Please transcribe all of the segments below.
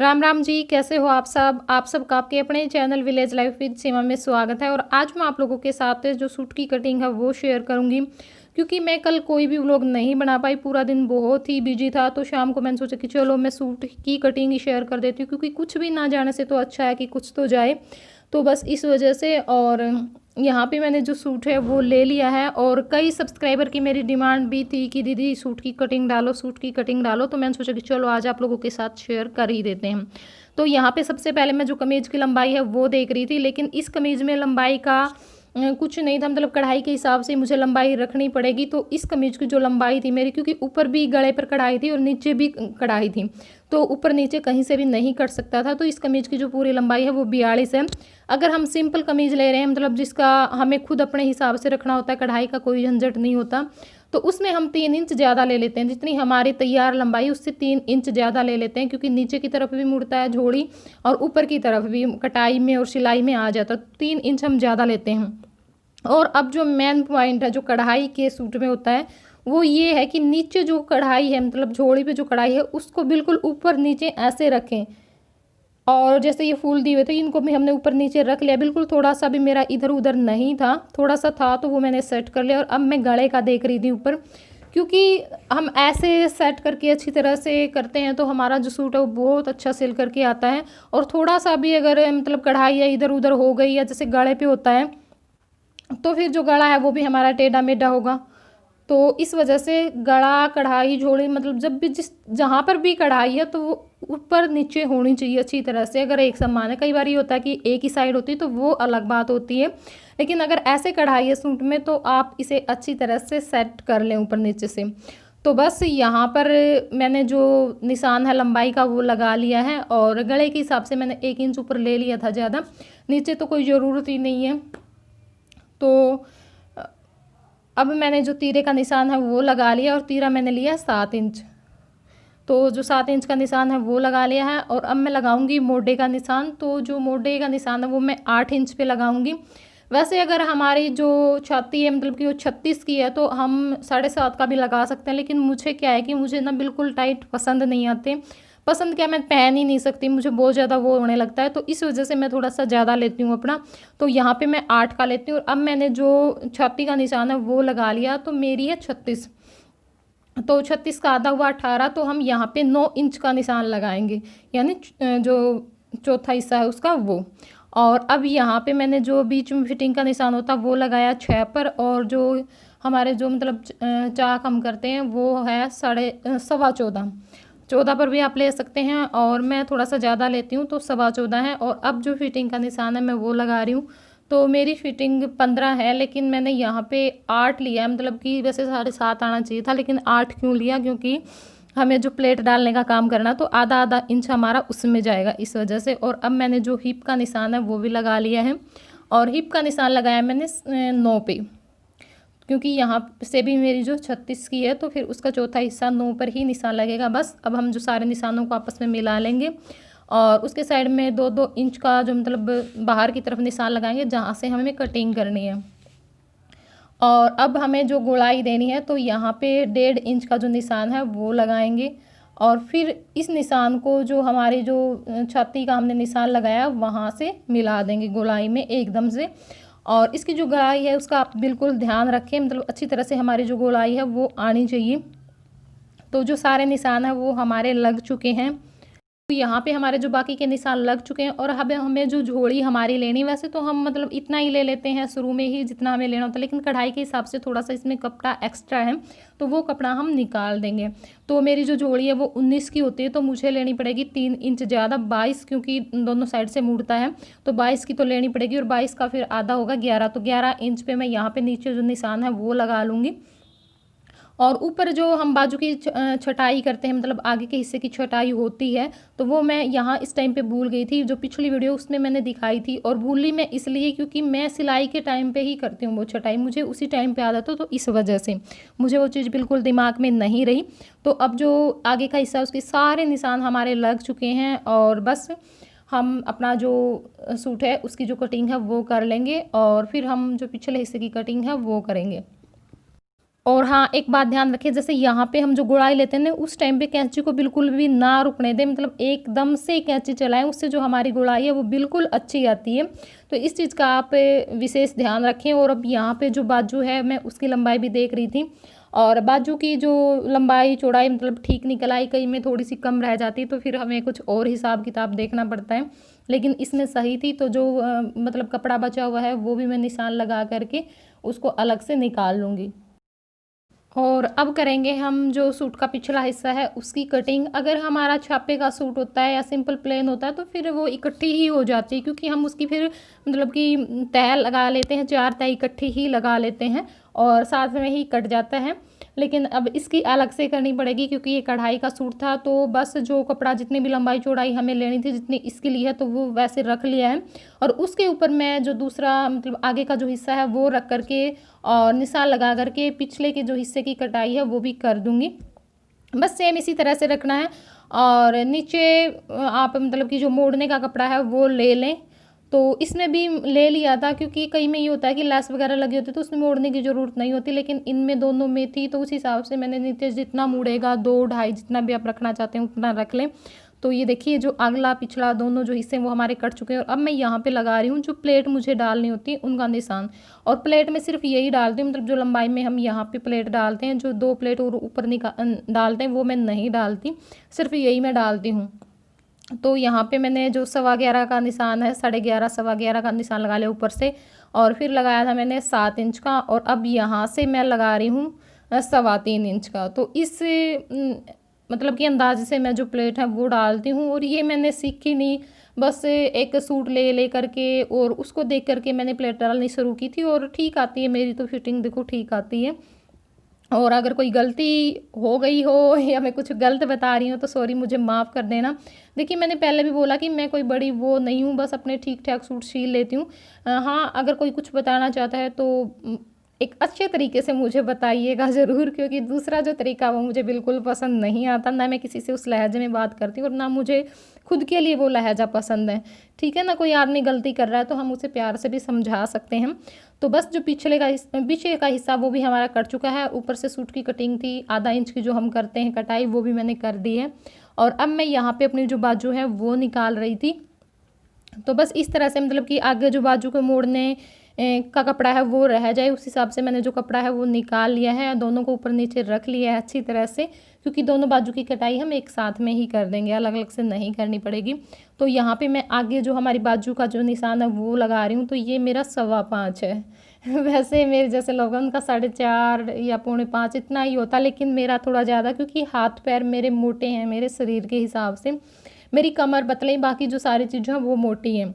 राम राम जी, कैसे हो आप सबका आपके अपने चैनल विलेज लाइफ विद सीमा में स्वागत है। और आज मैं आप लोगों के साथ जो सूट की कटिंग है वो शेयर करूंगी, क्योंकि मैं कल कोई भी व्लॉग नहीं बना पाई, पूरा दिन बहुत ही बिजी था। तो शाम को मैंने सोचा कि चलो मैं सूट की कटिंग ही शेयर कर देती हूँ, क्योंकि कुछ भी ना जाने से तो अच्छा है कि कुछ तो जाए। तो बस इस वजह से। और यहाँ पे मैंने जो सूट है वो ले लिया है, और कई सब्सक्राइबर की मेरी डिमांड भी थी कि दीदी सूट की कटिंग डालो, सूट की कटिंग डालो। तो मैंने सोचा कि चलो आज आप लोगों के साथ शेयर कर ही देते हैं। तो यहाँ पे सबसे पहले मैं जो कमीज़ की लंबाई है वो देख रही थी, लेकिन इस कमीज़ में लंबाई का कुछ नहीं था, मतलब कढ़ाई के हिसाब से मुझे लंबाई रखनी पड़ेगी। तो इस कमीज़ की जो लंबाई थी मेरी, क्योंकि ऊपर भी गले पर कढ़ाई थी और नीचे भी कढ़ाई थी, तो ऊपर नीचे कहीं से भी नहीं कट सकता था। तो इस कमीज़ की जो पूरी लंबाई है वो 42 है। अगर हम सिंपल कमीज़ ले रहे हैं, मतलब जिसका हमें खुद अपने हिसाब से रखना होता है, कढ़ाई का कोई झंझट नहीं होता, तो उसमें हम 3 इंच ज़्यादा ले लेते हैं। जितनी हमारी तैयार लंबाई उससे 3 इंच ज़्यादा ले लेते हैं, क्योंकि नीचे की तरफ भी मुड़ता है झोड़ी और ऊपर की तरफ भी कटाई में और सिलाई में आ जाता है, तो 3 इंच हम ज़्यादा लेते हैं। और अब जो मेन पॉइंट है जो कढ़ाई के सूट में होता है, वो ये है कि नीचे जो कढ़ाई है, मतलब झोड़ी पे जो कढ़ाई है, उसको बिल्कुल ऊपर नीचे ऐसे रखें। और जैसे ये फूल दिए हुए थे, इनको भी हमने ऊपर नीचे रख लिया, बिल्कुल थोड़ा सा भी मेरा इधर उधर नहीं था, थोड़ा सा था तो वो मैंने सेट कर लिया। और अब मैं गले का देख रही थी ऊपर, क्योंकि हम ऐसे सेट करके अच्छी तरह से करते हैं तो हमारा जो सूट है वो बहुत अच्छा सिल करके आता है। और थोड़ा सा भी अगर मतलब कढ़ाई या इधर उधर हो गई, या जैसे गले पे होता है, तो फिर जो गला है वो भी हमारा टेढ़ा मेढ़ा होगा। तो इस वजह से गला कढ़ाई झोड़ी, मतलब जब भी जहाँ पर भी कढ़ाई है तो वो ऊपर नीचे होनी चाहिए अच्छी तरह से। अगर एक समान है, कई बार ये होता है कि एक ही साइड होती है तो वो अलग बात होती है, लेकिन अगर ऐसे कढ़ाई है सूट में तो आप इसे अच्छी तरह से सेट कर लें ऊपर नीचे से। तो बस यहाँ पर मैंने जो निशान है लंबाई का वो लगा लिया है, और गले के हिसाब से मैंने 1 इंच ऊपर ले लिया था ज़्यादा, नीचे तो कोई ज़रूरत ही नहीं है। तो अब मैंने जो तीरे का निशान है वो लगा लिया, और तीरा मैंने लिया 7 इंच। तो जो 7 इंच का निशान है वो लगा लिया है, और अब मैं लगाऊंगी मोढे का निशान। तो जो मोढे का निशान है वो मैं 8 इंच पे लगाऊंगी। वैसे अगर हमारी जो छाती है, मतलब कि वो 36 की है, तो हम 7.5 का भी लगा सकते हैं, लेकिन मुझे क्या है कि मुझे ना बिल्कुल टाइट पसंद नहीं आते। पसंद क्या, मैं पहन ही नहीं सकती, मुझे बहुत ज़्यादा वो होने लगता है, तो इस वजह से मैं थोड़ा सा ज़्यादा लेती हूँ अपना। तो यहाँ पे मैं 8 का लेती हूँ। और अब मैंने जो छाती का निशान है वो लगा लिया, तो मेरी है 36, तो 36 का आधा हुआ 18, तो हम यहाँ पे 9 इंच का निशान लगाएंगे, यानी जो चौथा हिस्सा है उसका वो। और अब यहाँ पे मैंने जो बीच में फिटिंग का निशान होता है वो लगाया 6 पर, और जो हमारे जो मतलब चाक हम करते हैं वो है 14.25, 14 पर भी आप ले सकते हैं, और मैं थोड़ा सा ज़्यादा लेती हूँ तो 14.25 है। और अब जो फिटिंग का निशान है मैं वो लगा रही हूँ। तो मेरी फिटिंग 15 है, लेकिन मैंने यहाँ पे 8 लिया है, मतलब कि वैसे 7.5 आना चाहिए था, लेकिन 8 क्यों लिया, क्योंकि हमें जो प्लेट डालने का काम करना तो आधा आधा इंच हमारा उसमें जाएगा, इस वजह से। और अब मैंने जो हिप का निशान है वो भी लगा लिया है, और हिप का निशान लगाया मैंने 9 पे, क्योंकि यहाँ से भी मेरी जो 36 की है तो फिर उसका चौथा हिस्सा 9 पर ही निशान लगेगा। बस अब हम जो सारे निशानों को आपस में मिला लेंगे, और उसके साइड में 2-2 इंच का जो मतलब बाहर की तरफ निशान लगाएंगे जहाँ से हमें कटिंग करनी है। और अब हमें जो गोलाई देनी है, तो यहाँ पे 1.5 इंच का जो निशान है वो लगाएंगे, और फिर इस निशान को जो हमारी जो छाती का हमने निशान लगाया वहाँ से मिला देंगे गोलाई में एकदम से। और इसकी जो गोलाई है उसका आप बिल्कुल ध्यान रखें, मतलब अच्छी तरह से हमारी जो गोलाई है वो आनी चाहिए। तो जो सारे निशान है वो हमारे लग चुके हैं, तो यहाँ पे हमारे जो बाकी के निशान लग चुके हैं। और हमें जो झोड़ी हमारी लेनी, वैसे तो हम मतलब इतना ही ले लेते हैं शुरू में ही जितना हमें लेना होता है, लेकिन कढ़ाई के हिसाब से थोड़ा सा इसमें कपड़ा एक्स्ट्रा है, तो वो कपड़ा हम निकाल देंगे। तो मेरी जो झोड़ी है वो 19 की होती है, तो मुझे लेनी पड़ेगी 3 इंच ज़्यादा, 22, क्योंकि दोनों साइड से मुड़ता है, तो 22 की तो लेनी पड़ेगी। और 22 का फिर आधा होगा 11, तो 11 इंच पे मैं यहाँ पे नीचे जो निशान है वो लगा लूँगी। और ऊपर जो हम बाजू की छटाई करते हैं, मतलब आगे के हिस्से की छटाई होती है, तो वो मैं यहाँ इस टाइम पे भूल गई थी। जो पिछली वीडियो उसमें मैंने दिखाई थी, और भूली मैं इसलिए क्योंकि मैं सिलाई के टाइम पे ही करती हूँ वो छटाई, मुझे उसी टाइम पे आदत हो, तो इस वजह से मुझे वो चीज़ बिल्कुल दिमाग में नहीं रही। तो अब जो आगे का हिस्सा उसके सारे निशान हमारे लग चुके हैं, और बस हम अपना जो सूट है उसकी जो कटिंग है वो कर लेंगे, और फिर हम जो पिछले हिस्से की कटिंग है वो करेंगे। और हाँ, एक बात ध्यान रखिए, जैसे यहाँ पे हम जो गुड़ाई लेते हैं ना, उस टाइम पे कैंची को बिल्कुल भी ना रुकने दें, मतलब एकदम से कैंची चलाएं, उससे जो हमारी गुड़ाई है वो बिल्कुल अच्छी आती है। तो इस चीज़ का आप विशेष ध्यान रखें। और अब यहाँ पे जो बाजू है, मैं उसकी लंबाई भी देख रही थी, और बाजू की जो लंबाई चौड़ाई मतलब ठीक निकल आई, कहीं में थोड़ी सी कम रह जाती तो फिर हमें कुछ और हिसाब किताब देखना पड़ता है, लेकिन इसमें सही थी। तो जो मतलब कपड़ा बचा हुआ है वो भी मैं निशान लगा करके उसको अलग से निकाल लूँगी। और अब करेंगे हम जो सूट का पिछला हिस्सा है उसकी कटिंग। अगर हमारा छापे का सूट होता है या सिंपल प्लेन होता है तो फिर वो इकट्ठी ही हो जाती है, क्योंकि हम उसकी फिर मतलब कि तह लगा लेते हैं, 4 तह इकट्ठी ही लगा लेते हैं और साथ में ही कट जाता है। लेकिन अब इसकी अलग से करनी पड़ेगी, क्योंकि ये कढ़ाई का सूट था, तो बस जो कपड़ा जितनी भी लंबाई चौड़ाई हमें लेनी थी, जितनी इसके लिए है, तो वो वैसे रख लिया है। और उसके ऊपर मैं जो दूसरा मतलब आगे का जो हिस्सा है वो रख करके और निशान लगा करके पिछले के जो हिस्से की कटाई है वो भी कर दूंगी। बस सेम इसी तरह से रखना है। और नीचे आप मतलब कि जो मोड़ने का कपड़ा है वो ले लें। तो इसमें भी ले लिया था, क्योंकि कई में ये होता है कि लेस वगैरह लगी होती है तो उसमें मोड़ने की ज़रूरत नहीं होती, लेकिन इनमें दोनों में थी, तो उस हिसाब से मैंने नीचे जितना मुड़ेगा 2 ढाई जितना भी आप रखना चाहते हैं उतना रख लें। तो ये देखिए जो अगला पिछला दोनों जो हिस्से हैं वो हमारे कट चुके हैं। और अब मैं यहाँ पे लगा रही हूँ जो प्लेट मुझे डालनी होती है उनका निशान। और प्लेट में सिर्फ यही डालती हूँ, मतलब जो लंबाई में हम यहाँ पे प्लेट डालते हैं, जो 2 प्लेट और ऊपर डालते हैं वो मैं नहीं डालती, सिर्फ यही मैं डालती हूँ। तो यहाँ पे मैंने जो 11.25 का निशान है, 11.5 11.25 का निशान लगा लिया ऊपर से, और फिर लगाया था मैंने 7 इंच का, और अब यहाँ से मैं लगा रही हूँ 3.25 इंच का। तो इस मतलब कि अंदाज से मैं जो प्लेट है वो डालती हूँ। और ये मैंने सीखी नहीं, बस एक सूट ले करके और उसको देख करके मैंने प्लेट डालनी शुरू की थी, और ठीक आती है मेरी तो फिटिंग, देखो ठीक आती है। और अगर कोई गलती हो गई हो या मैं कुछ गलत बता रही हूँ तो सॉरी, मुझे माफ़ कर देना। देखिए मैंने पहले भी बोला कि मैं कोई बड़ी वो नहीं हूँ, बस अपने ठीक ठाक सूट सिल लेती हूँ। हाँ, अगर कोई कुछ बताना चाहता है तो एक अच्छे तरीके से मुझे बताइएगा ज़रूर, क्योंकि दूसरा जो तरीका वो मुझे बिल्कुल पसंद नहीं आता, ना मैं किसी से उस लहजे में बात करती हूँ और ना मुझे खुद के लिए वो लहजा पसंद है। ठीक है ना, कोई आदमी गलती कर रहा है तो हम उसे प्यार से भी समझा सकते हैं। तो बस जो पीछे का हिस्सा वो भी हमारा कट चुका है। ऊपर से सूट की कटिंग थी आधा इंच की जो हम करते हैं कटाई, वो भी मैंने कर दी है। और अब मैं यहाँ पे अपनी जो बाजू है वो निकाल रही थी। तो बस इस तरह से मतलब कि आगे जो बाजू के मोड़ने का कपड़ा है वो रह जाए, उस हिसाब से मैंने जो कपड़ा है वो निकाल लिया है, दोनों को ऊपर नीचे रख लिया है अच्छी तरह से, क्योंकि दोनों बाजू की कटाई हम एक साथ में ही कर देंगे, अलग अलग से नहीं करनी पड़ेगी। तो यहाँ पे मैं आगे जो हमारी बाजू का जो निशान है वो लगा रही हूँ। तो ये मेरा 5.25 है वैसे मेरे जैसे लोग हैं उनका 4.5 या 4.25 इतना ही होता, लेकिन मेरा थोड़ा ज़्यादा, क्योंकि हाथ पैर मेरे मोटे हैं मेरे शरीर के हिसाब से, मेरी कमर पतली, बाकी जो सारी चीज़ें हैं वो मोटी हैं।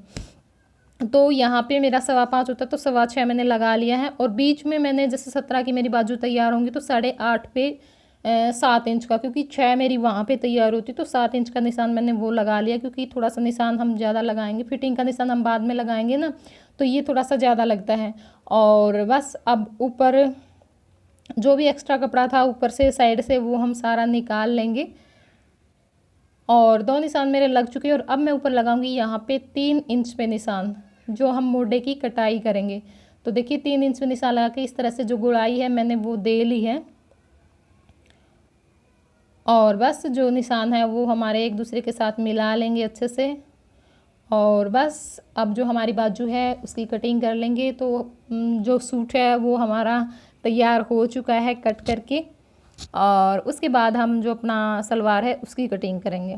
तो यहाँ पे मेरा 5.25 होता है, तो 6.25 मैंने लगा लिया है। और बीच में मैंने जैसे 17 की मेरी बाजू तैयार होंगी तो 8.5 पे 7 इंच का, क्योंकि 6 मेरी वहाँ पे तैयार होती, तो 7 इंच का निशान मैंने वो लगा लिया, क्योंकि थोड़ा सा निशान हम ज़्यादा लगाएंगे, फिटिंग का निशान हम बाद में लगाएंगे ना, तो ये थोड़ा सा ज़्यादा लगता है। और बस अब ऊपर जो भी एक्स्ट्रा कपड़ा था ऊपर से साइड से वो हम सारा निकाल लेंगे। और 2 निशान मेरे लग चुके हैं। और अब मैं ऊपर लगाऊंगी यहाँ पे 3 इंच पे निशान, जो हम मोढे की कटाई करेंगे। तो देखिए 3 इंच पे निशान लगा के इस तरह से जो गुड़ाई है मैंने वो दे ली है। और बस जो निशान है वो हमारे एक दूसरे के साथ मिला लेंगे अच्छे से। और बस अब जो हमारी बाजू है उसकी कटिंग कर लेंगे। तो जो सूट है वो हमारा तैयार हो चुका है कट करके। और उसके बाद हम जो अपना सलवार है उसकी कटिंग करेंगे।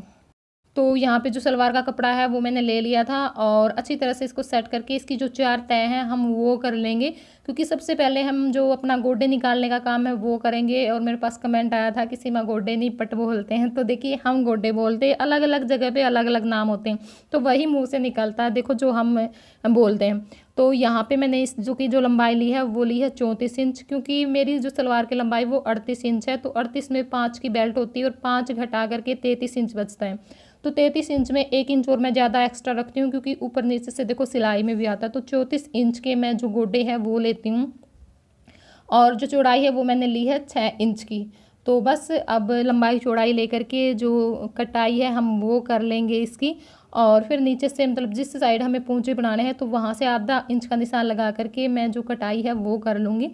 तो यहाँ पे जो सलवार का कपड़ा है वो मैंने ले लिया था, और अच्छी तरह से इसको सेट करके इसकी जो 4 तह हैं हम वो कर लेंगे, क्योंकि सबसे पहले हम जो अपना गोडे निकालने का काम है वो करेंगे। और मेरे पास कमेंट आया था कि सीमा गोडे नहीं पट बोलते हैं, तो देखिए हम गोडे बोलते हैं, अलग अलग जगह पे अलग अलग नाम होते हैं, तो वही मुँह से निकलता है देखो जो हम बोलते हैं। तो यहाँ पे मैंने इस जो लंबाई ली है वो ली है 34 इंच, क्योंकि मेरी जो सलवार की लंबाई वो 38 इंच है। तो 38 में 5 की बेल्ट होती है और 5 घटा करके 33 इंच बचता है। तो 33 इंच में 1 इंच और मैं ज़्यादा एक्स्ट्रा रखती हूँ, क्योंकि ऊपर नीचे से देखो सिलाई में भी आता है। तो 34 इंच के मैं जो गोडे हैं वो लेती हूँ, और जो चौड़ाई है वो मैंने ली है 6 इंच की। तो बस अब लंबाई चौड़ाई लेकर के जो कटाई है हम वो कर लेंगे इसकी। और फिर नीचे से मतलब जिस साइड हमें पोंचे बनाने हैं तो वहाँ से आधा इंच का निशान लगा करके मैं जो कटाई है वो कर लूँगी।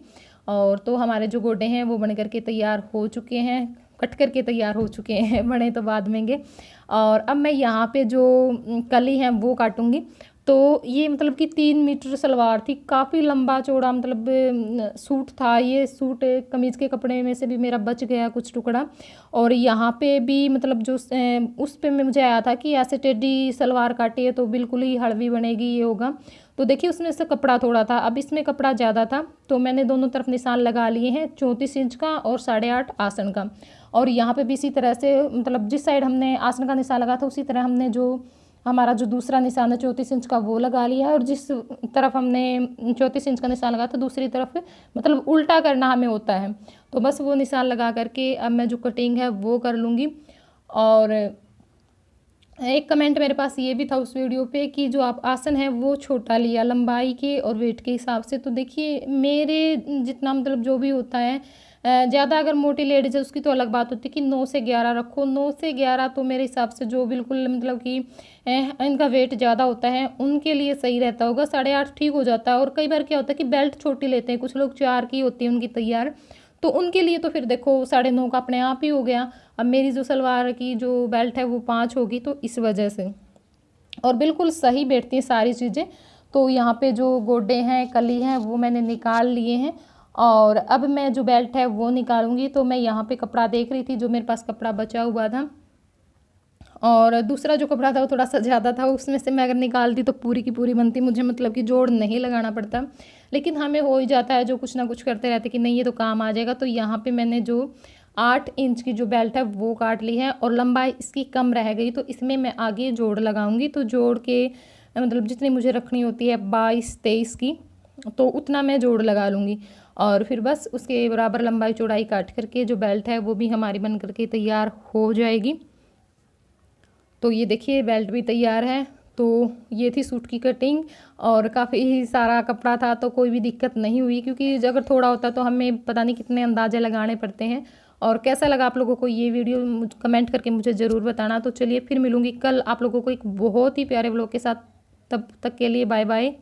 और तो हमारे जो गोडे हैं वो बन करके तैयार हो चुके हैं, कट करके तैयार हो चुके हैं, बने तो बाद में। और अब मैं यहाँ पे जो कली हैं वो काटूंगी। तो ये मतलब कि 3 मीटर सलवार थी, काफ़ी लंबा चौड़ा मतलब सूट था। ये सूट कमीज़ के कपड़े में से भी मेरा बच गया कुछ टुकड़ा। और यहाँ पे भी मतलब जो उस पे में मुझे आया था कि ऐसे टेढ़ी सलवार काटी है तो बिल्कुल ही हड़वी बनेगी, ये होगा। तो देखिए उसमें से कपड़ा थोड़ा था, अब इसमें कपड़ा ज़्यादा था, तो मैंने दोनों तरफ निशान लगा लिए हैं, 34 इंच का और 8.5 आसन का। और यहाँ पे भी इसी तरह से मतलब जिस साइड हमने आसन का निशान लगा था उसी तरह हमने जो हमारा जो दूसरा निशान है 34 इंच का वो लगा लिया है। और जिस तरफ हमने 34 इंच का निशान लगा था दूसरी तरफ मतलब उल्टा करना हमें होता है। तो बस वो निशान लगा करके अब मैं जो कटिंग है वो कर लूँगी। और एक कमेंट मेरे पास ये भी था उस वीडियो पे कि जो आप आसन है वो छोटा लिया लंबाई के और वेट के हिसाब से। तो देखिए मेरे जितना मतलब जो भी होता है, ज़्यादा अगर मोटी लेडीज़ है उसकी तो अलग बात होती है कि 9 से 11 रखो। 9 से 11 तो मेरे हिसाब से जो बिल्कुल मतलब कि इनका वेट ज़्यादा होता है उनके लिए सही रहता होगा। 8.5 ठीक हो जाता है। और कई बार क्या होता है कि बेल्ट छोटी लेते हैं, कुछ लोग 4 की होती है उनकी तैयार, तो उनके लिए तो फिर देखो 9.5 का अपने आप ही हो गया। अब मेरी जो सलवार की जो बेल्ट है वो 5 होगी, तो इस वजह से और बिल्कुल सही बैठती हैं सारी चीज़ें। तो यहाँ पे जो गोडे हैं कली हैं वो मैंने निकाल लिए हैं। और अब मैं जो बेल्ट है वो निकालूंगी। तो मैं यहाँ पे कपड़ा देख रही थी, जो मेरे पास कपड़ा बचा हुआ था, और दूसरा जो कपड़ा था वो थोड़ा सा ज़्यादा था, उसमें से मैं अगर निकालती तो पूरी की पूरी बनती, मुझे मतलब कि जोड़ नहीं लगाना पड़ता। लेकिन हमें हो ही जाता है जो कुछ ना कुछ करते रहते कि नहीं ये तो काम आ जाएगा। तो यहाँ पे मैंने जो 8 इंच की जो बेल्ट है वो काट ली है और लंबाई इसकी कम रह गई, तो इसमें मैं आगे जोड़ लगाऊंगी। तो जोड़ के मतलब जितनी मुझे रखनी होती है 22-23 की, तो उतना मैं जोड़ लगा लूँगी। और फिर बस उसके बराबर लंबाई चौड़ाई काट करके जो बेल्ट है वो भी हमारी बन करके तैयार हो जाएगी। तो ये देखिए बेल्ट भी तैयार है। तो ये थी सूट की कटिंग, और काफ़ी सारा कपड़ा था तो कोई भी दिक्कत नहीं हुई, क्योंकि अगर थोड़ा होता तो हमें पता नहीं कितने अंदाजे लगाने पड़ते हैं। और कैसा लगा आप लोगों को ये वीडियो कमेंट करके मुझे ज़रूर बताना। तो चलिए फिर मिलूँगी कल आप लोगों को एक बहुत ही प्यारे व्लॉग के साथ, तब तक के लिए बाय बाय।